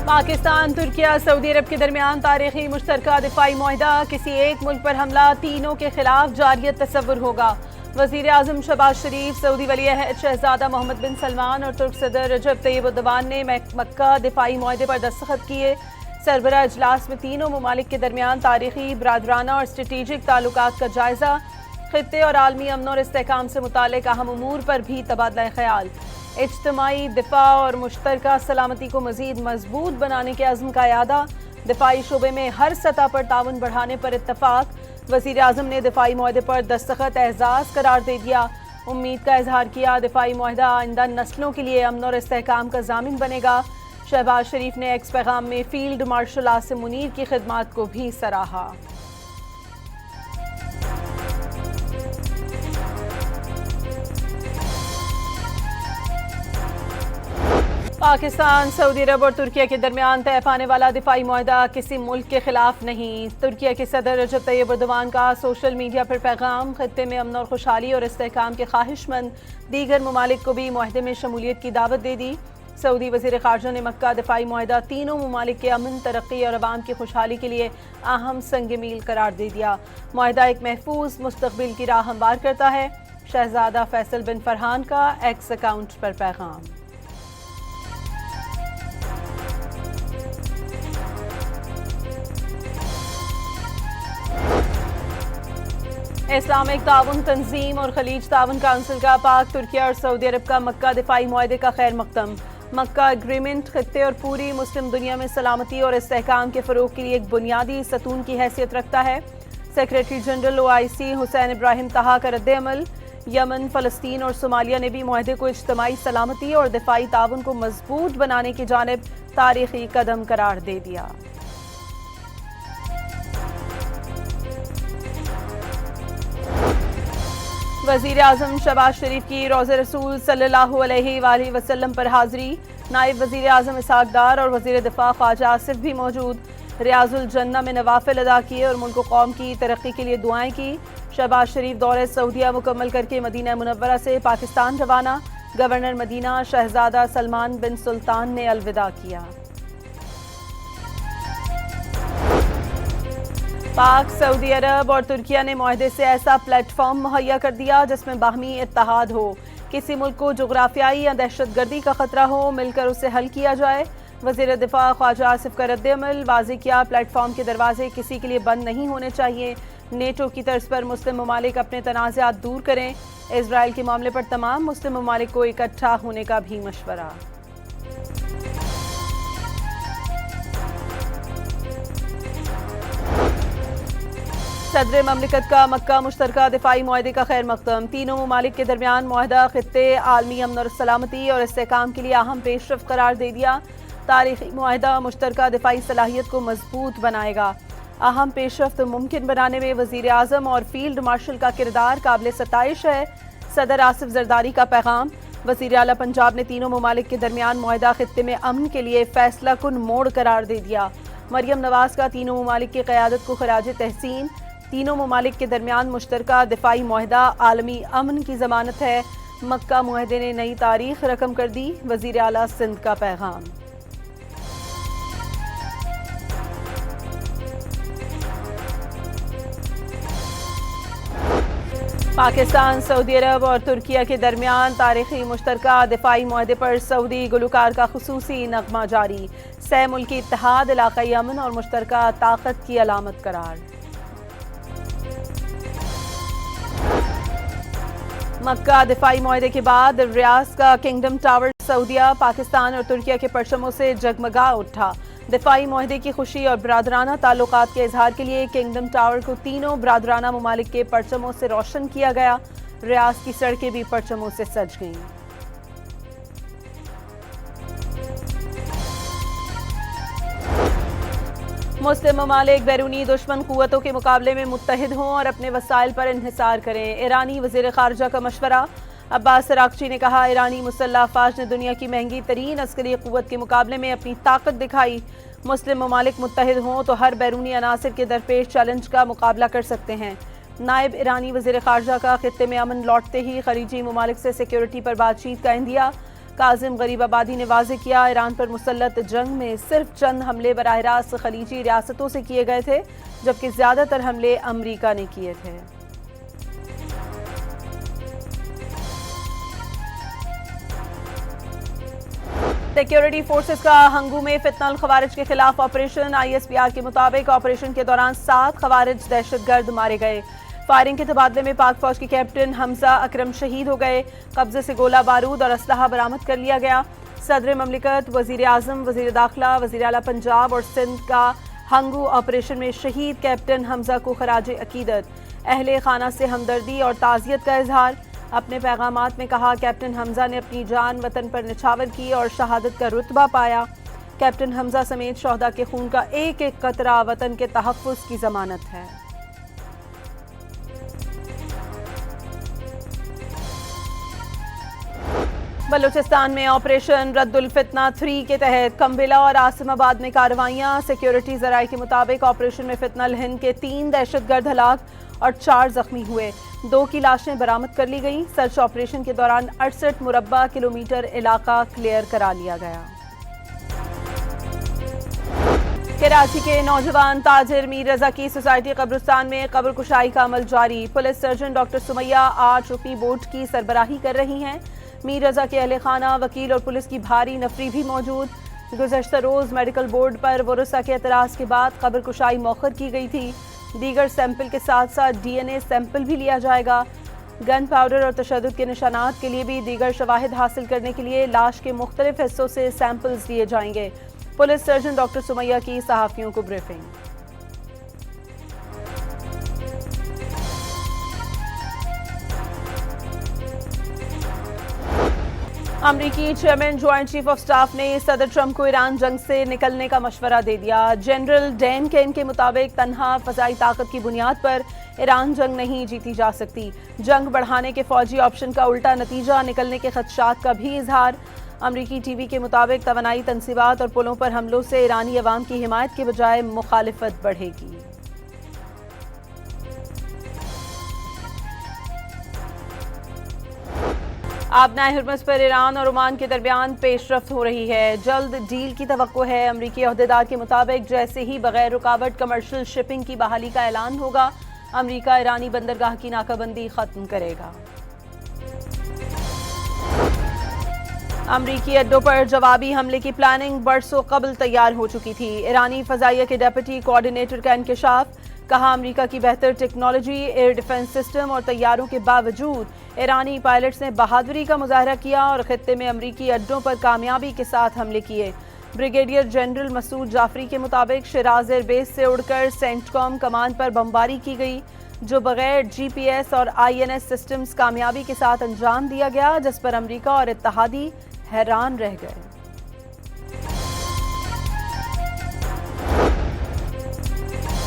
پاکستان ترکیہ سعودی عرب کے درمیان تاریخی مشترکہ دفاعی معاہدہ، کسی ایک ملک پر حملہ تینوں کے خلاف جاریت تصور ہوگا۔ وزیر اعظم شہباز شریف، سعودی ولی عہد شہزادہ محمد بن سلمان اور ترک صدر رجب طیب اردوان نے مکہ دفاعی معاہدے پر دستخط کیے۔ سربراہ اجلاس میں تینوں ممالک کے درمیان تاریخی، برادرانہ اور اسٹریٹجک تعلقات کا جائزہ، خطے اور عالمی امن اور استحکام سے متعلق اہم امور پر بھی تبادلہ خیال، اجتماعی دفاع اور مشترکہ سلامتی کو مزید مضبوط بنانے کے عزم کا اعادہ، دفاعی شعبے میں ہر سطح پر تعاون بڑھانے پر اتفاق۔ وزیر اعظم نے دفاعی معاہدے پر دستخط اعزاز قرار دے دیا، امید کا اظہار کیا دفاعی معاہدہ آئندہ نسلوں کے لیے امن اور استحکام کا ضامن بنے گا۔ شہباز شریف نے ایکس پیغام میں فیلڈ مارشل عاصم منیر کی خدمات کو بھی سراہا۔ پاکستان، سعودی عرب اور ترکیہ کے درمیان طے پانے والا دفاعی معاہدہ کسی ملک کے خلاف نہیں۔ ترکیہ کے صدر رجب طیب اردوان کا سوشل میڈیا پر پیغام، خطے میں امن اور خوشحالی اور استحکام کے خواہش مند دیگر ممالک کو بھی معاہدے میں شمولیت کی دعوت دے دی۔ سعودی وزیر خارجہ نے مکہ دفاعی معاہدہ تینوں ممالک کے امن، ترقی اور عوام کی خوشحالی کے لیے اہم سنگ میل قرار دے دیا۔ معاہدہ ایک محفوظ مستقبل کی راہ ہموار کرتا ہے۔ شہزادہ فیصل بن فرحان کا ایکس اکاؤنٹ پر پیغام۔ اسلامک تعاون تنظیم اور خلیج تعاون کونسل کا پاک، ترکیہ اور سعودی عرب کا مکہ دفاعی معاہدے کا خیر مقدم۔ مکہ ایگریمنٹ خطے اور پوری مسلم دنیا میں سلامتی اور استحکام کے فروغ کے لیے ایک بنیادی ستون کی حیثیت رکھتا ہے۔ سیکریٹری جنرل OIC حسین ابراہیم طہا کا رد عمل، یمن، فلسطین اور صومالیہ نے بھی معاہدے کو اجتماعی سلامتی اور دفاعی تعاون کو مضبوط بنانے کی جانب تاریخی قدم قرار دے دیا۔ وزیر اعظم شہباز شریف کی روضہ رسول صلی اللہ علیہ وآلہ وسلم پر حاضری، نائب وزیر اعظم اسحاق ڈار اور وزیر دفاع خواجہ آصف بھی موجود۔ ریاض الجنہ میں نوافل ادا کیے اور ملک و قوم کی ترقی کے لیے دعائیں کی۔ شہباز شریف دورہ سعودیہ مکمل کر کے مدینہ منورہ سے پاکستان روانہ، گورنر مدینہ شہزادہ سلمان بن سلطان نے الوداع کیا۔ پاک، سعودی عرب اور ترکیہ نے معاہدے سے ایسا پلیٹ فارم مہیا کر دیا جس میں باہمی اتحاد ہو، کسی ملک کو جغرافیائی یا دہشت گردی کا خطرہ ہو، مل کر اسے حل کیا جائے۔ وزیر دفاع خواجہ آصف کا رد عمل، واضح کیا پلیٹ فارم کے دروازے کسی کے لیے بند نہیں ہونے چاہیے۔ نیٹو کی طرز پر مسلم ممالک اپنے تنازعات دور کریں۔ اسرائیل کے معاملے پر تمام مسلم ممالک کو اکٹھا ہونے کا بھی مشورہ۔ صدر مملکت کا مکہ مشترکہ دفاعی معاہدے کا خیر مقدم، تینوں ممالک کے درمیان معاہدہ خطے، عالمی امن اور سلامتی اور استحکام کے لیے اہم پیش رفت قرار دے دیا۔ تاریخی معاہدہ مشترکہ دفاعی صلاحیت کو مضبوط بنائے گا۔ اہم پیش رفت ممکن بنانے میں وزیر اعظم اور فیلڈ مارشل کا کردار قابل ستائش ہے۔ صدر آصف زرداری کا پیغام، وزیر اعلیٰ پنجاب نے تینوں ممالک کے درمیان معاہدہ خطے میں امن کے لیے فیصلہ کن موڑ قرار دے دیا۔ مریم نواز کا تینوں ممالک کی قیادت کو خراج تحسین، تینوں ممالک کے درمیان مشترکہ دفاعی معاہدہ عالمی امن کی ضمانت ہے، مکہ معاہدے نے نئی تاریخ رقم کر دی، وزیر اعلیٰ سندھ کا پیغام۔ پاکستان، سعودی عرب اور ترکیہ کے درمیان تاریخی مشترکہ دفاعی معاہدے پر سعودی گلوکار کا خصوصی نغمہ جاری، سہ ملکی اتحاد، علاقائی امن اور مشترکہ طاقت کی علامت قرار۔ مکہ دفاعی معاہدے کے بعد ریاض کا کنگڈم ٹاور سعودیہ، پاکستان اور ترکیہ کے پرچموں سے جگمگا اٹھا۔ دفاعی معاہدے کی خوشی اور برادرانہ تعلقات کے اظہار کے لیے کنگڈم ٹاور کو تینوں برادرانہ ممالک کے پرچموں سے روشن کیا گیا۔ ریاض کی سڑکیں بھی پرچموں سے سج گئیں۔ مسلم ممالک بیرونی دشمن قوتوں کے مقابلے میں متحد ہوں اور اپنے وسائل پر انحصار کریں، ایرانی وزیر خارجہ کا مشورہ۔ عباس عراقچی نے کہا، ایرانی مسلح افواج نے دنیا کی مہنگی ترین عسکری قوت کے مقابلے میں اپنی طاقت دکھائی۔ مسلم ممالک متحد ہوں تو ہر بیرونی عناصر کے درپیش چیلنج کا مقابلہ کر سکتے ہیں۔ نائب ایرانی وزیر خارجہ کا خطے میں امن لوٹتے ہی خلیجی ممالک سے سیکیورٹی پر بات چیت کا عندیہ۔ کاظم غریب آبادی نے واضح کیا ایران پر مسلط جنگ میں صرف چند حملے براہ راست خلیجی ریاستوں سے کیے گئے تھے جبکہ زیادہ تر حملے امریکہ نے کیے تھے۔ سیکیورٹی فورسز کا ہنگو میں فتنہ الخوارج کے خلاف آپریشن۔ ISPR کے مطابق آپریشن کے دوران 7 خوارج دہشت گرد مارے گئے۔ فائرنگ کے تبادلے میں پاک فوج کے کیپٹن حمزہ اکرم شہید ہو گئے۔ قبضے سے گولہ بارود اور اسلحہ برآمد کر لیا گیا۔ صدر مملکت، وزیر اعظم، وزیر داخلہ، وزیر اعلیٰ پنجاب اور سندھ کا ہنگو آپریشن میں شہید کیپٹن حمزہ کو خراج عقیدت۔ اہل خانہ سے ہمدردی اور تعزیت کا اظہار۔ اپنے پیغامات میں کہا کیپٹن حمزہ نے اپنی جان وطن پر نچھاور کی اور شہادت کا رتبہ پایا۔ کیپٹن حمزہ سمیت شہداء کے خون کا ایک ایک قطرہ وطن کے تحفظ کی ضمانت ہے۔ بلوچستان میں آپریشن رد الفتنہ 3 کے تحت کمبلا اور عاصم آباد میں کارروائیاں۔ سیکیورٹی ذرائع کے مطابق آپریشن میں فتنہ الہند کے 3 دہشت گرد ہلاک اور 4 زخمی ہوئے۔ 2 کی لاشیں برآمد کر لی گئیں۔ سرچ آپریشن کے دوران 68 مربع کلومیٹر علاقہ کلیئر کرا لیا گیا۔ کراچی کے نوجوان تاجر میر رضا کی سوسائٹی قبرستان میں قبر کشائی کا عمل جاری۔ پولیس سرجن ڈاکٹر سمیہ آج رکنی بورڈ کی سربراہی کر رہی ہیں۔ میر رضا کے اہل خانہ، وکیل اور پولیس کی بھاری نفری بھی موجود۔ گزشتہ روز میڈیکل بورڈ پر ورثاء کے اعتراض کے بعد قبر کشائی مؤخر کی گئی تھی۔ دیگر سیمپل کے ساتھ ساتھ DNA سیمپل بھی لیا جائے گا۔ گن پاؤڈر اور تشدد کے نشانات کے لیے بھی دیگر شواہد حاصل کرنے کے لیے لاش کے مختلف حصوں سے سیمپلز لیے جائیں گے۔ پولیس سرجن ڈاکٹر سمیہ کی صحافیوں کو بریفنگ۔ امریکی chairman joint chief of staff نے صدر ٹرمپ کو ایران جنگ سے نکلنے کا مشورہ دے دیا۔ جنرل ڈین کین کے مطابق تنہا فضائی طاقت کی بنیاد پر ایران جنگ نہیں جیتی جا سکتی۔ جنگ بڑھانے کے فوجی آپشن کا الٹا نتیجہ نکلنے کے خدشات کا بھی اظہار۔ امریکی ٹی وی کے مطابق توانائی تنصیبات اور پلوں پر حملوں سے ایرانی عوام کی حمایت کے بجائے مخالفت بڑھے گی۔ آبنائے ہرمز پر ایران اور عمان کے درمیان پیش رفت ہو رہی ہے۔ جلد ڈیل کی توقع ہے۔ امریکی عہدیدار کے مطابق جیسے ہی بغیر رکاوٹ کمرشل شپنگ کی بحالی کا اعلان ہوگا، امریکہ ایرانی بندرگاہ کی ناکہ بندی ختم کرے گا۔ امریکی اڈوں پر جوابی حملے کی پلاننگ برسوں قبل تیار ہو چکی تھی۔ ایرانی فضائیہ کے ڈیپٹی کوآرڈینیٹر کا انکشاف۔ کہا امریکہ کی بہتر ٹیکنالوجی، ایئر ڈیفنس سسٹم اور طیاروں کے باوجود ایرانی پائلٹس نے بہادری کا مظاہرہ کیا اور خطے میں امریکی اڈوں پر کامیابی کے ساتھ حملے کیے۔ بریگیڈیئر جنرل مسعود جعفری کے مطابق شیراز ایئر بیس سے اڑ کر سینٹ کام کمان پر بمباری کی گئی، جو بغیر GPS اور INS سسٹمز کامیابی کے ساتھ انجام دیا گیا، جس پر امریکہ اور اتحادی حیران رہ گئے۔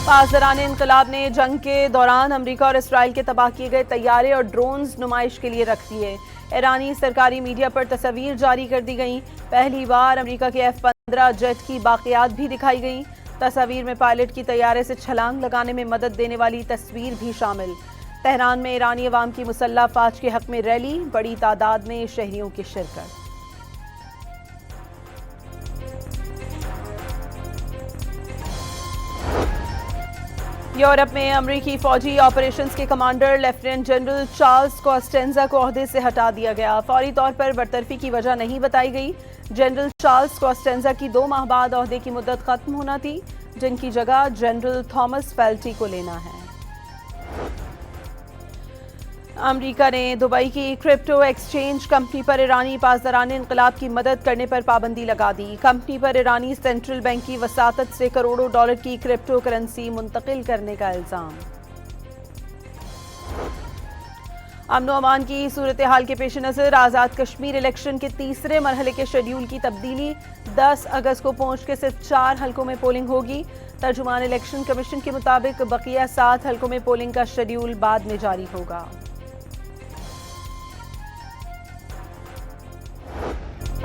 پاسداران انقلاب نے جنگ کے دوران امریکہ اور اسرائیل کے تباہ کیے گئے طیارے اور ڈرونز نمائش کے لیے رکھ دیے۔ ایرانی سرکاری میڈیا پر تصاویر جاری کر دی گئیں۔ پہلی بار امریکہ کے F-15 جیٹ کی باقیات بھی دکھائی گئیں۔ تصاویر میں پائلٹ کی طیارے سے چھلانگ لگانے میں مدد دینے والی تصویر بھی شامل۔ تہران میں ایرانی عوام کی مسلح افواج کے حق میں ریلی، بڑی تعداد میں شہریوں کی شرکت۔ یورپ میں امریکی فوجی آپریشنز کے کمانڈر لیفٹیننٹ جنرل چارلز کوسٹینزا کو عہدے سے ہٹا دیا گیا۔ فوری طور پر برطرفی کی وجہ نہیں بتائی گئی۔ جنرل چارلز کوسٹینزا کی 2 ماہ بعد عہدے کی مدت ختم ہونا تھی، جن کی جگہ جنرل تھامس فیلٹی کو لینا ہے۔ امریکہ نے دبئی کی کرپٹو ایکسچینج کمپنی پر ایرانی پاسداران انقلاب کی مدد کرنے پر پابندی لگا دی۔ کمپنی پر ایرانی سینٹرل بینک کی وساطت سے کروڑوں ڈالر کی کرپٹو کرنسی منتقل کرنے کا الزام۔ امن و امان کی صورتحال کے پیش نظر آزاد کشمیر الیکشن کے تیسرے مرحلے کے شیڈیول کی تبدیلی۔ 10 اگست کو پہنچ کے صرف 4 حلقوں میں پولنگ ہوگی۔ ترجمان الیکشن کمیشن کے مطابق بقیہ 7 حلقوں میں پولنگ کا شیڈیول بعد میں جاری ہوگا۔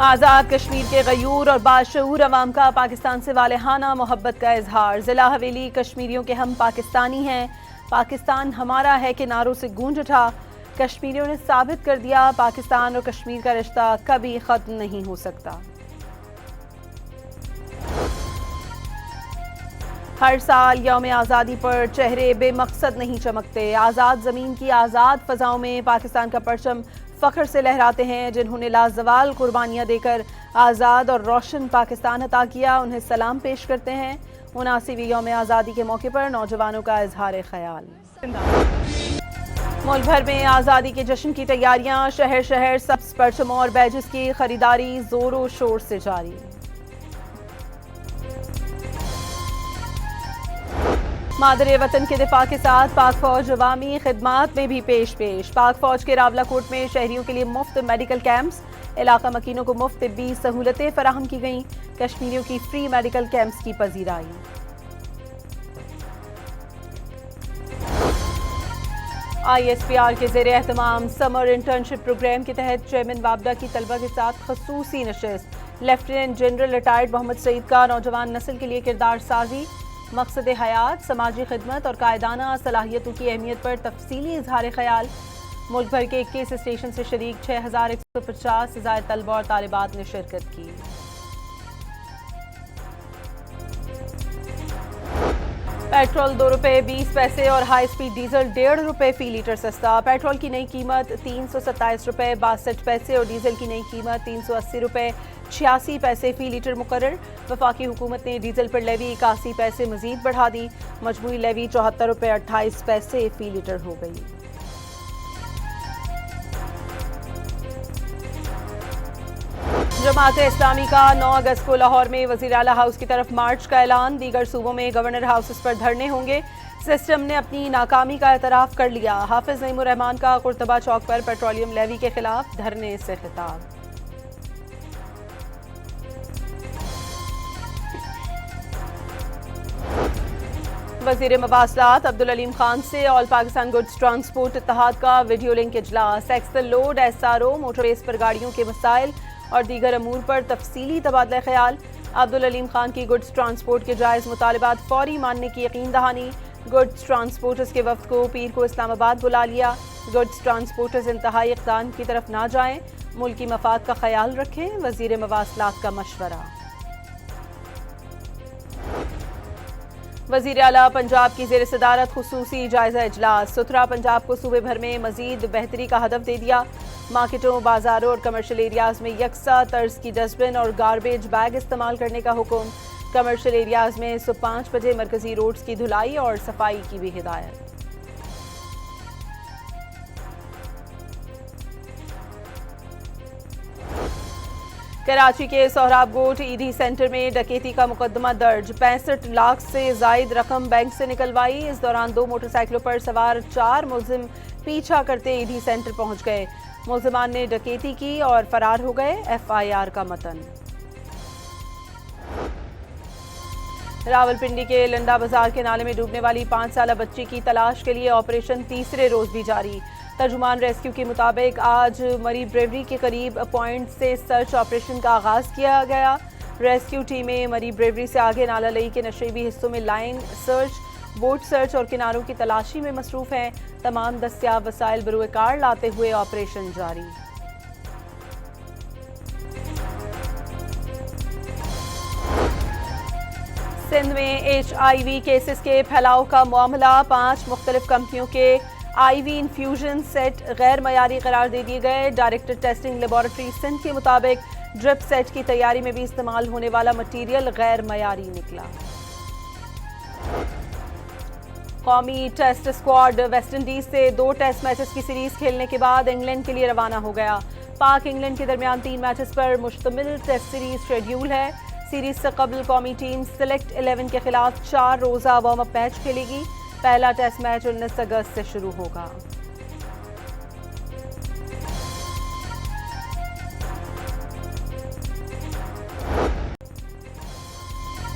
آزاد کشمیر کے غیور اور باشعور عوام کا پاکستان سے والہانہ محبت کا اظہار۔ ضلع حویلی کشمیریوں کے ہم پاکستانی ہیں، پاکستان ہمارا ہے کے نعروں سے گونج اٹھا۔ کشمیریوں نے ثابت کر دیا پاکستان اور کشمیر کا رشتہ کبھی ختم نہیں ہو سکتا۔ ہر سال یوم آزادی پر چہرے بے مقصد نہیں چمکتے۔ آزاد زمین کی آزاد فضاؤں میں پاکستان کا پرچم فخر سے لہراتے ہیں۔ جنہوں نے لازوال قربانیاں دے کر آزاد اور روشن پاکستان عطا کیا، انہیں سلام پیش کرتے ہیں۔ 79ویں یوم آزادی کے موقع پر نوجوانوں کا اظہار خیال۔ ملک بھر میں آزادی کے جشن کی تیاریاں، شہر شہر سبز پرچموں اور بیجز کی خریداری زور و شور سے جاری۔ مادر وطن کے دفاع کے ساتھ پاک فوج عوامی خدمات میں بھی پیش۔ پاک فوج کے راولہ کوٹ میں شہریوں کے لیے مفت میڈیکل کیمپس، علاقہ مکینوں کو مفت طبی سہولتیں فراہم کی گئیں۔ کشمیریوں کی فری میڈیکل کیمپس کی پذیرائی۔ ISPR کے زیر اہتمام سمر انٹرنشپ پروگرام کے تحت چیئرمین وابڈا کی طلبہ کے ساتھ خصوصی نشست۔ لیفٹیننٹ جنرل ریٹائرڈ محمد سعید کا نوجوان نسل کے لیے کردار سازی، مقصد حیات، سماجی خدمت اور قائدانہ صلاحیتوں کی اہمیت پر تفصیلی اظہار خیال۔ ملک بھر کے 21 اسٹیشن سے شریک 6150 سے زائد طلبہ اور طالبات نے شرکت کی۔ پیٹرول 2 روپے 20 پیسے اور ہائی سپیڈ ڈیزل 1.5 روپے فی لیٹر سستا۔ پیٹرول کی نئی قیمت 327 روپے 62 پیسے اور ڈیزل کی نئی قیمت 380 روپے 86 پیسے فی لیٹر مقرر۔ وفاقی حکومت نے ڈیزل پر لیوی 81 پیسے مزید بڑھا دی، مجموعی لیوی 74 روپے 28 پیسے فی لیٹر ہو گئی۔ جماعت اسلامی کا 9 اگست کو لاہور میں وزیر اعلیٰ ہاؤس کی طرف مارچ کا اعلان۔ دیگر صوبوں میں گورنر ہاؤسز پر دھرنے ہوں گے۔ سسٹم نے اپنی ناکامی کا اعتراف کر لیا۔ حافظ نعیم الرحمان کا قرطبہ چوک پر پیٹرولیم لیوی کے خلاف دھرنے سے خطاب۔ وزیر مواصلات عبدالعلیم خان سے آل پاکستان گڈز ٹرانسپورٹ اتحاد کا ویڈیو لنک اجلاس۔ ایکسل لوڈ، SRO، موٹر ویز پر گاڑیوں کے مسائل اور دیگر امور پر تفصیلی تبادلہ خیال۔ عبدالعلیم خان کی گڈز ٹرانسپورٹ کے جائز مطالبات فوری ماننے کی یقین دہانی۔ گڈز ٹرانسپورٹرز کے وفد کو پیر کو اسلام آباد بلا لیا۔ گڈز ٹرانسپورٹرز انتہائی اقدام کی طرف نہ جائیں، ملکی مفاد کا خیال رکھیں، وزیر مواصلات کا مشورہ۔ وزیر اعلیٰ پنجاب کی زیر صدارت خصوصی جائزہ اجلاس۔ ستھرا پنجاب کو صوبے بھر میں مزید بہتری کا ہدف دے دیا۔ مارکیٹوں، بازاروں اور کمرشل ایریاز میں یکساں طرز کی ڈسٹ بن اور گاربیج بیگ استعمال کرنے کا حکم۔ کمرشل ایریاز میں صبح 5 بجے مرکزی روڈز کی دھلائی اور صفائی کی بھی ہدایت۔ کراچی کے سہراب گوٹ ایدھی سینٹر میں ڈکیتی کا مقدمہ درج۔ 65 لاکھ سے زائد رقم بینک سے نکلوائی۔ اس دوران 2 موٹر سائیکلوں پر سوار 4 ملزم پیچھا کرتے ایدھی سینٹر پہنچ گئے۔ ملزمان نے ڈکیتی کی اور فرار ہو گئے۔ FIR کا متن۔ راولپنڈی کے لنڈا بازار کے نالے میں ڈوبنے والی 5 سالہ بچی کی تلاش کے لیے آپریشن تیسرے روز بھی جاری۔ ترجمان ریسکیو کے مطابق آج مری بریوری کے قریب پوائنٹ سے سرچ آپریشن کا آغاز کیا گیا۔ ریسکیو ٹیمیں مری بریوری سے آگے نالہ لئی کے نشیبی حصوں میں لائن سرچ، بوٹ سرچ اور کناروں کی تلاشی میں مصروف ہیں۔ تمام دستیاب وسائل بروئے کار لاتے ہوئے آپریشن جاری۔ سندھ میں HIV کیسز کے پھیلاؤ کا معاملہ۔ 5 مختلف کمپنیوں کے IV انفیوژن سیٹ غیر معیاری قرار دے دیے گئے۔ ڈائریکٹر ٹیسٹنگ لیبارٹری سندھ کے مطابق ڈرپ سیٹ کی تیاری میں بھی استعمال ہونے والا مٹیریل غیر معیاری نکلا۔ قومی ٹیسٹ اسکواڈ ویسٹ انڈیز سے 2 ٹیسٹ میچز کی سیریز کھیلنے کے بعد انگلینڈ کے لیے روانہ ہو گیا۔ پاک انگلینڈ کے درمیان 3 میچز پر مشتمل ٹیسٹ سیریز شیڈیول ہے۔ سیریز سے قبل قومی ٹیم سلیکٹ 11 کے خلاف 4 روزہ وارم اپ میچ کھیلے گی۔ پہلا ٹیسٹ میچ 19 اگست سے شروع ہوگا۔